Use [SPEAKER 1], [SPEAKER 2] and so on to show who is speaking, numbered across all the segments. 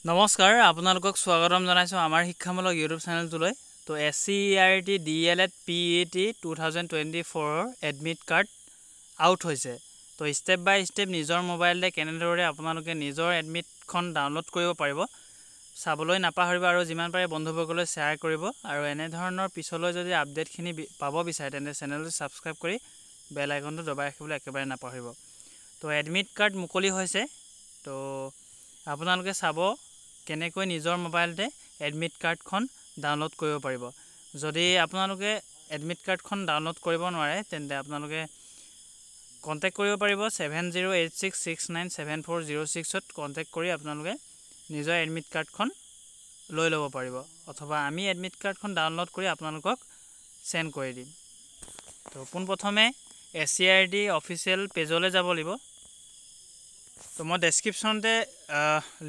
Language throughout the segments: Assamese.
[SPEAKER 1] নমস্কাৰ আপোনালোকক স্বাগতম জনাইছো আমাৰ শিক্ষামূলক ইউটিউব চেনেলটোলৈ তো SCERT DLED PET 2024 admit card out হৈছে তো স্টেপ বাই স্টেপ নিজৰ মোবাইলতে কেনেদৰে আপোনালোকে নিজৰ এডমিটখন ডাউনলোড কৰিব পাৰিব চাবলৈ নাপাহৰিব আৰু যিমান পাৰে বন্ধুবৰ্গলৈ শ্বেয়াৰ কৰিব আৰু এনে ধৰণৰ পিছলৈ যদি আপডেটখিনি পাব বিচাৰে তেন্তে চেনেলটো সাবস্ক্ৰাইব কৰি বেল আইকনটো দবাই ৰাখিবলৈ একেবাৰে নাপাহৰিব তো এডমিট কাৰ্ড মুকলি হৈছে তো আপোনালোকে চাব কেনেকৈ নিজৰ মোবাইলতে এডমিট কাৰ্ডখন ডাউনলোড কৰিব পাৰিব যদি আপোনালোকে এডমিট কাৰ্ডখন ডাউনলোড কৰিব নোৱাৰে তেন্তে আপোনালোকে কন্টাক্ট কৰিব পাৰিব 7086697406 ত কন্টাক্ট কৰি আপোনালোকে নিজৰ এডমিট কাৰ্ডখন লৈ ল'ব পাৰিব অথবা আমি এডমিট কাৰ্ডখন ডাউনলোড কৰি আপোনালোকক সেন্ড কৰি দিম তো পোনপ্ৰথমে SCERT অফিচিয়েল পেজলৈ যাব লাগিব তো মই ডেসক্ৰিপশনতে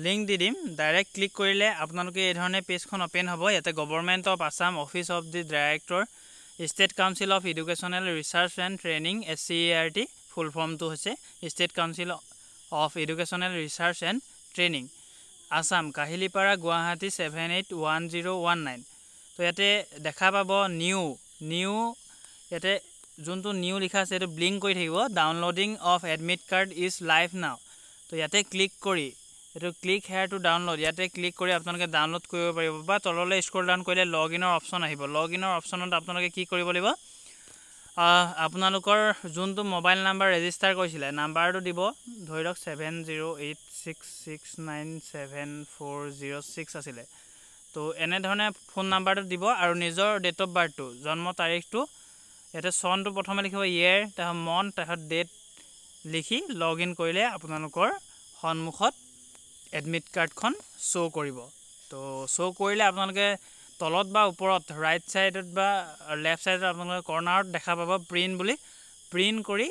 [SPEAKER 1] লিংক দি দিম ডাইৰেক্ট ক্লিক কৰিলে আপোনালোকে এই ধৰণে পেজখন ওপেন হ'ব ইয়াতে government of Assam office of the director state council of educational research and training SCERT ফুল ফৰ্মটো হৈছে state council of educational research and training Assam Kahilipara Guwahati 781019 তো ইয়াতে দেখা পাব নিউ ইয়াতে যোনটো নিউ লিখা আছে এটো ব্লিংক কৰি থাকিব downloading of admit card is live নাও তো ইয়াতে ক্লিক কৰি এটো ক্লিক হেয়াৰ টু ডাউনলোড ইয়াতে ক্লিক কৰি আপোনালোকে ডাউনলোড কৰিব পাৰিব বা তললৈ স্ক্ৰল ডাউন কৰিলে লগইনৰ অপচন আহিব লগইনৰ অপচনত আপোনালোকে কি কৰিব লাগিব আপোনালোকৰ যোনটো মোবাইল নাম্বাৰ ৰেজিষ্টাৰ কৰিছিলে নাম্বাৰটো দিব ধৰিৰক 7086697406 আছিলে তো এনে ধৰণে ফোন নাম্বাৰটো দিব আৰু নিজৰ ডেট অফ বাৰ্থটো জন্ম তাৰিখটো ইয়াতে সনটো প্ৰথমে লিখিব ইয়াৰ তাৰ মন্থ তাৰ ডেট লিখি লগইন কৰিলে আপোনালোকৰ সন্মুখত এডমিট কাৰ্ডখন শো কৰিব তো শো কৰিলে আপোনালোকে তলত বা ওপৰত ৰাইট সাইডত বা লেফট সাইডত আপোনালোকে কৰ্নাৰত দেখা পাব প্ৰিন্ট বুলি প্ৰিন্ট কৰি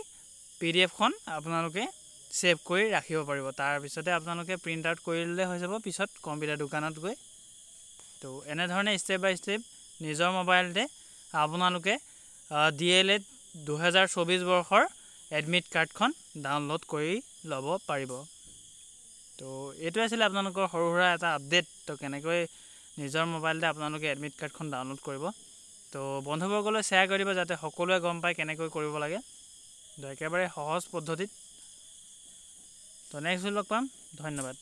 [SPEAKER 1] PDF খন আপোনালোকে সেভ কৰি ৰাখিব পাৰিব তাৰ পিছতে আপোনালোকে প্ৰিন্ট আউট কৰিলে হৈ যাব পিছত কম্পিউটাৰ দোকানত গৈ তো এনে ধৰণে স্টেপ বাই স্টেপ নিজৰ মোবাইলতে আপোনালোকে DLED 2024 বৰ্ষৰ এডমিট কাৰ্ডখন ডাউনলোড কৰি ল'ব পাৰিব তো এটো আছিল আপোনালোকৰ সৰুহুৰা এটা আপডেট তো কেনেকৈ নিজৰ মোবাইলতে আপোনালোকে এডমিট কাৰ্ডখন ডাউনলোড কৰিব তো বন্ধুবৰ্গলৈ শ্বেয়াৰ কৰিব যাতে সকলোৱে গম পায় কেনেকৈ কৰিব লাগে তো একেবাৰে সহজ পদ্ধতিত তো নেক্সট লগ পাম ধন্যবাদ